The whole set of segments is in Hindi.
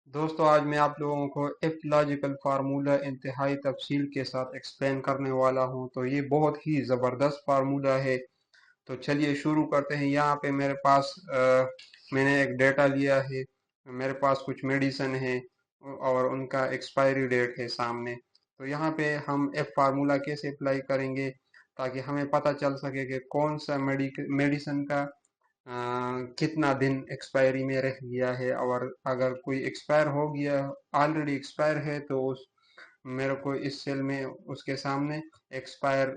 दोस्तों, आज मैं आप लोगों को एफ लॉजिकल फार्मूला इंतहाई तफसील के साथ एक्सप्लेन करने वाला हूं। तो ये बहुत ही ज़बरदस्त फार्मूला है। तो चलिए शुरू करते हैं। यहाँ पे मेरे पास मैंने एक डेटा लिया है। मेरे पास कुछ मेडिसिन है और उनका एक्सपायरी डेट है सामने। तो यहाँ पे हम एफ फार्मूला कैसे अप्लाई करेंगे ताकि हमें पता चल सके कि कौन सा मेडिसिन का कितना दिन एक्सपायरी में रह गया है। और अगर कोई एक्सपायर हो गया, ऑलरेडी एक्सपायर है, तो उस मेरे को इस सेल में उसके सामने एक्सपायर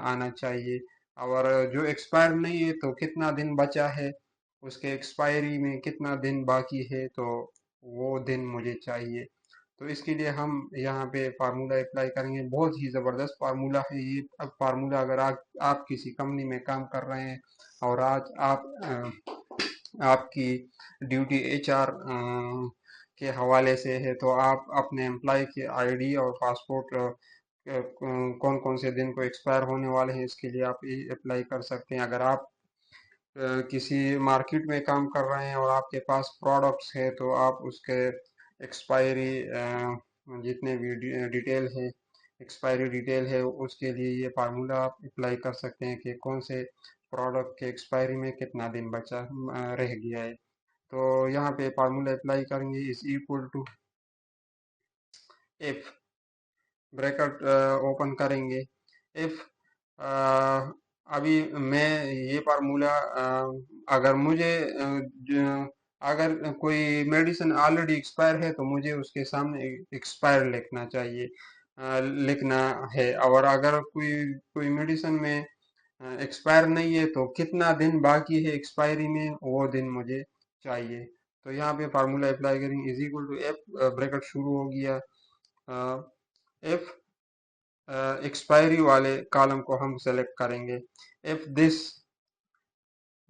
आना चाहिए। और जो एक्सपायर नहीं है तो कितना दिन बचा है, उसके एक्सपायरी में कितना दिन बाकी है, तो वो दिन मुझे चाहिए। तो इसके लिए हम यहाँ पे फार्मूला अप्लाई करेंगे। बहुत ही ज़बरदस्त फार्मूला है ये। अब फार्मूला अगर आप किसी कंपनी में काम कर रहे हैं और आज आपकी ड्यूटी एचआर के हवाले से है, तो आप अपने एम्प्लॉय के आईडी और पासपोर्ट कौन कौन से दिन को एक्सपायर होने वाले हैं, इसके लिए आप ये अप्लाई कर सकते हैं। अगर आप किसी मार्केट में काम कर रहे हैं और आपके पास प्रोडक्ट्स है, तो आप उसके एक्सपायरी जितने भी डिटेल है, एक्सपायरी डिटेल है, उसके लिए ये फार्मूला आप अप्लाई कर सकते हैं कि कौन से प्रोडक्ट के एक्सपायरी में कितना दिन बचा रह गया है। तो यहाँ पे फार्मूला अप्लाई करेंगे। Is equal to F, bracket open करेंगे। इफ अभी मैं ये फार्मूला अगर मुझे अगर कोई मेडिसिन ऑलरेडी एक्सपायर है तो मुझे उसके सामने एक्सपायर लिखना चाहिए, लिखना है। और अगर कोई कोई मेडिसिन में एक्सपायर नहीं है तो कितना दिन बाकी है एक्सपायरी में, वो दिन मुझे चाहिए। तो यहाँ पे फार्मूला अप्लाई करेंगे। Is equal to F, bracket शुरू हो गया। एफ एक्सपायरी वाले कॉलम को हम सेलेक्ट करेंगे। If this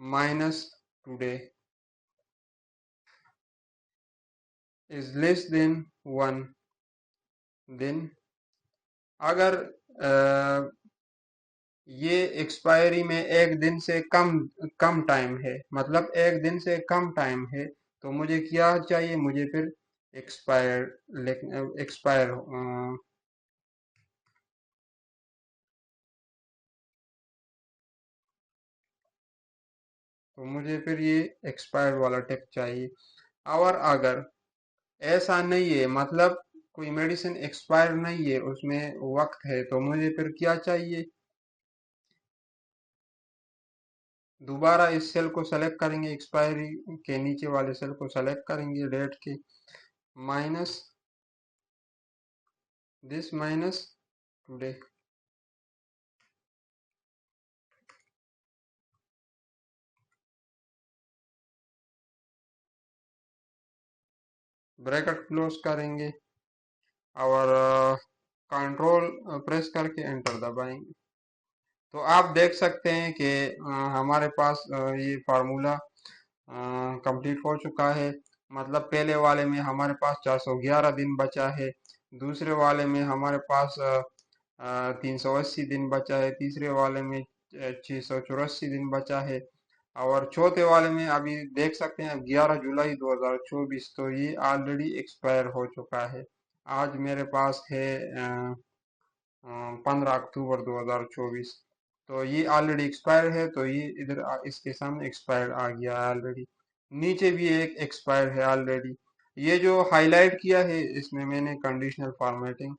minus today is less than one, दिन अगर ये एक्सपायरी में एक दिन से कम कम टाइम है, मतलब एक दिन से कम टाइम है, तो मुझे क्या चाहिए, मुझे फिर एक्सपायर एक्सपायर तो मुझे फिर ये एक्सपायर वाला टिक चाहिए। और अगर ऐसा नहीं है, मतलब कोई मेडिसिन एक्सपायर नहीं है, उसमें वक्त है, तो मुझे फिर क्या चाहिए, दोबारा इस सेल को सेलेक्ट करेंगे, एक्सपायरी के नीचे वाले सेल को सेलेक्ट करेंगे, डेट के minus this minus today. Bracket close करेंगे और कंट्रोल प्रेस करके एंटर दबाएंगे। तो आप देख सकते हैं कि हमारे पास ये फार्मूला कंप्लीट हो चुका है। मतलब पहले वाले में हमारे पास 411 दिन बचा है, दूसरे वाले में हमारे पास 380 दिन बचा है, तीसरे वाले में 684 दिन बचा है, और चौथे वाले में अभी देख सकते हैं 11 जुलाई 2024। तो ये ऑलरेडी एक्सपायर हो चुका है। आज मेरे पास है 15 अक्टूबर 2024। तो ये ऑलरेडी एक्सपायर है, तो ये इधर इसके सामने एक्सपायर आ गया ऑलरेडी। नीचे भी एक एक्सपायर है ऑलरेडी। ये जो हाईलाइट किया है, इसमें मैंने कंडीशनल फॉर्मेटिंग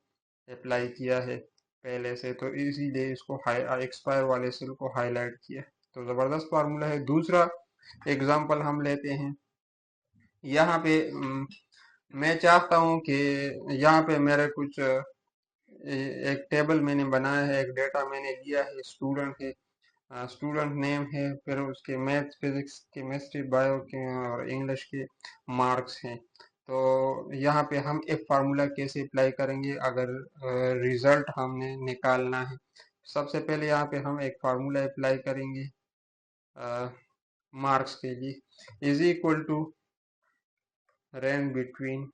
अप्लाई किया है पहले से, तो इसीलिए इसको एक्सपायर वाले सेल को हाईलाइट किया। तो ज़बरदस्त फार्मूला है। दूसरा एग्जांपल हम लेते हैं। यहाँ पे मैं चाहता हूँ कि यहाँ पे मेरे कुछ एक टेबल मैंने बनाया है, एक डेटा मैंने लिया है, स्टूडेंट है, स्टूडेंट नेम है, फिर उसके मैथ, फिजिक्स, केमिस्ट्री, बायो के और इंग्लिश के मार्क्स हैं। तो यहाँ पे हम एक फार्मूला कैसे अप्लाई करेंगे अगर रिजल्ट हमने निकालना है। सबसे पहले यहाँ पे हम एक फार्मूला अप्लाई करेंगे मार्क्स के लिए। Is equal to range between,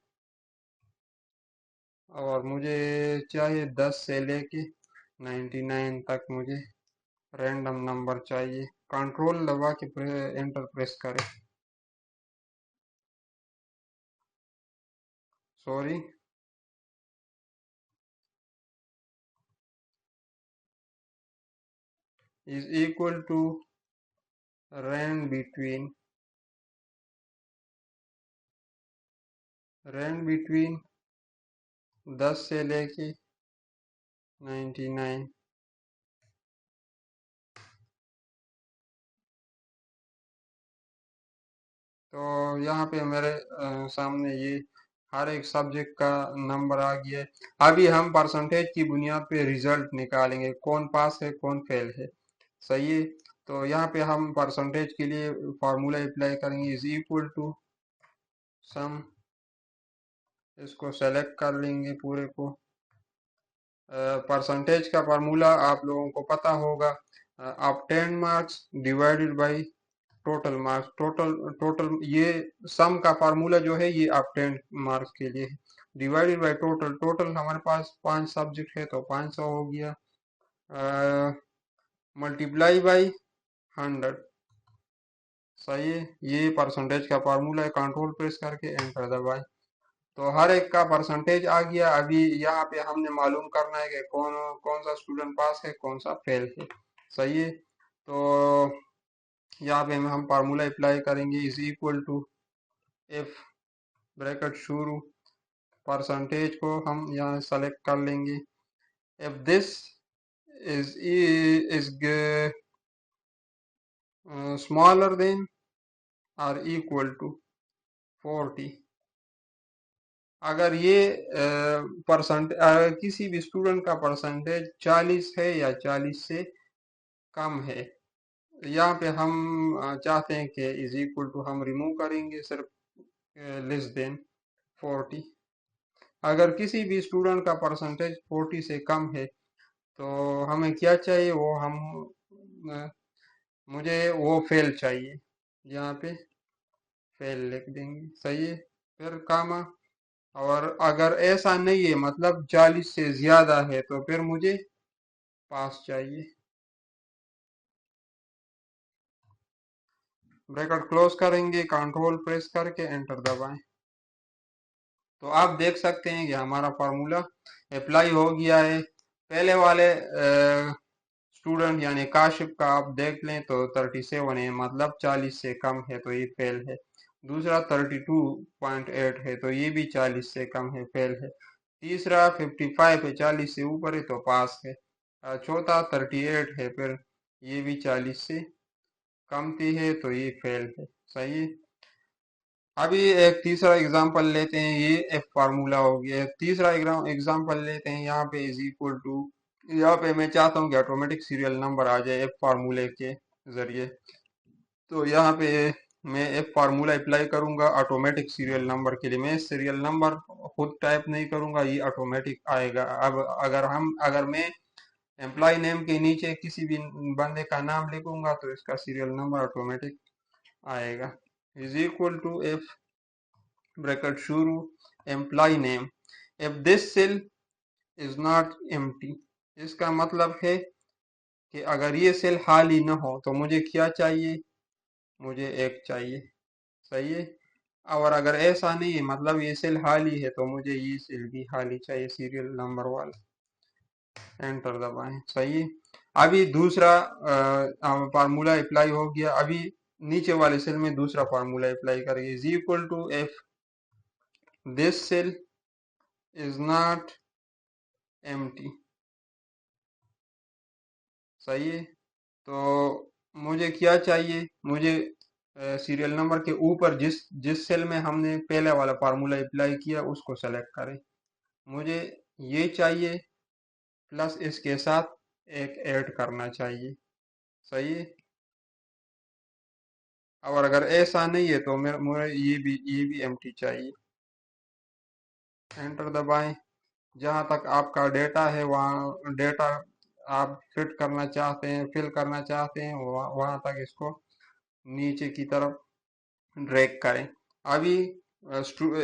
और मुझे चाहिए 10 से लेके 99 तक, मुझे रैंडम नंबर चाहिए। कंट्रोल दबा के एंटर प्रेस करें। Sorry, is equal to range between 10 से लेके 99। तो यहाँ पे मेरे सामने ये हर एक सब्जेक्ट का नंबर आ गया है। अभी हम परसेंटेज की बुनियाद पे रिजल्ट निकालेंगे, कौन पास है कौन फेल है। सही है। तो यहाँ पे हम परसेंटेज के लिए फार्मूला अप्लाई करेंगे, इज इक्वल टू सम, इसको सेलेक्ट कर लेंगे पूरे को। परसेंटेज का फार्मूला आप लोगों को पता होगा, आप 10 marks divided by total marks. Total total ये सम का फार्मूला जो है ये आप 10 मार्क्स के लिए है, डिवाइडेड बाई टोटल। टोटल हमारे पास 5 सब्जेक्ट है तो 500 हो गया, मल्टीप्लाई बाई 100। सही है। ये परसेंटेज का फार्मूला है। कंट्रोल प्रेस करके एंटर दबाएं तो हर एक का परसेंटेज आ गया। अभी यहाँ पे हमने मालूम करना है कि कौन कौन सा स्टूडेंट पास है कौन सा फेल है। सही है। तो यहाँ पे हम फार्मूला अप्लाई करेंगे, is equal to F bracket शुरू, परसेंटेज को हम यहाँ सेलेक्ट कर लेंगे। If this is smaller then और इक्वल टू 40, अगर ये किसी भी स्टूडेंट का परसेंटेज 40 है या 40 से कम है, यहाँ पे हम चाहते हैं कि इज इक्वल टू हम रिमूव करेंगे सिर्फ लेस देन 40। अगर किसी भी स्टूडेंट का परसेंटेज 40 से कम है तो हमें क्या चाहिए, वो हम अ, मुझे वो फेल चाहिए, यहाँ पे फेल लिख देंगे। सही है। फिर कामा। और अगर ऐसा नहीं है मतलब 40 से ज्यादा है तो फिर मुझे पास चाहिए। ब्रैकेट क्लोज करेंगे, कंट्रोल प्रेस करके एंटर दबाएं तो आप देख सकते हैं कि हमारा फार्मूला अप्लाई हो गया है। पहले वाले स्टूडेंट यानी काशिफ का आप देख लें तो 37 है, मतलब 40 से कम है तो ये फेल है। दूसरा 32.8 है तो ये भी 40 से कम है, फेल है। तीसरा 55 है, 40 से ऊपर है तो पास है। चौथा 38 है, फिर ये भी 40 से कमती है तो ये फेल है। सही है। अभी एक तीसरा एग्जांपल लेते हैं, ये एफ फार्मूला हो गया। तीसरा एग्जांपल लेते हैं, यहाँ पे इज इक्वल टू, यहाँ पे मैं चाहता हूँ कि ऑटोमेटिक सीरियल नंबर आ जाए एफ फार्मूले के जरिए। तो यहाँ पे मैं एफ फार्मूला अप्लाई करूंगा ऑटोमेटिक सीरियल नंबर के लिए। मैं सीरियल नंबर खुद टाइप नहीं करूंगा, ये ऑटोमेटिक आएगा। अब अगर मैं एम्प्लॉय नेम के नीचे किसी भी बंदे का नाम लिखूंगा तो इसका सीरियल नंबर ऑटोमेटिक आएगा। Is equal to F bracket शुरू, employ name, if this cell is not empty, इसका मतलब है कि अगर ये सेल खाली न हो तो मुझे क्या चाहिए, मुझे एक चाहिए। सही है। और अगर ऐसा नहीं है मतलब ये सेल खाली है तो मुझे ये सेल भी खाली चाहिए, सीरियल नंबर वाला। एंटर दबाएं। सही है। अभी दूसरा फार्मूला अप्लाई हो गया। अभी नीचे वाले सेल में दूसरा फार्मूला अप्लाई करेंगे, is equal to F this cell is not empty. सही है। तो मुझे क्या चाहिए, मुझे सीरियल नंबर के ऊपर जिस जिस सेल में हमने पहले वाला फार्मूला अप्लाई किया उसको सेलेक्ट करें। मुझे ये चाहिए प्लस इसके साथ एक ऐड करना चाहिए। सही है। और अगर ऐसा नहीं है तो मुझे ये भी एम्प्टी चाहिए। एंटर दबाएं। जहां तक आपका डेटा है वहाँ डेटा आप फिल करना चाहते हैं वहां तक इसको नीचे की तरफ ड्रैग करें। अभी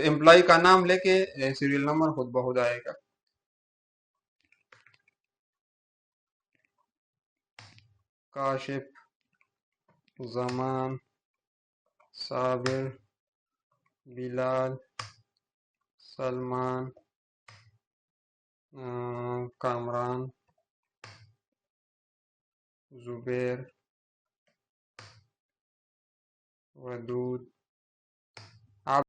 एम्प्लॉय का नाम लेके सीरियल नंबर खुद ब खुद आएगा। काशिफ, जमान, साबिर, बिलाल, सलमान, कामरान, जुबैर, वदूद,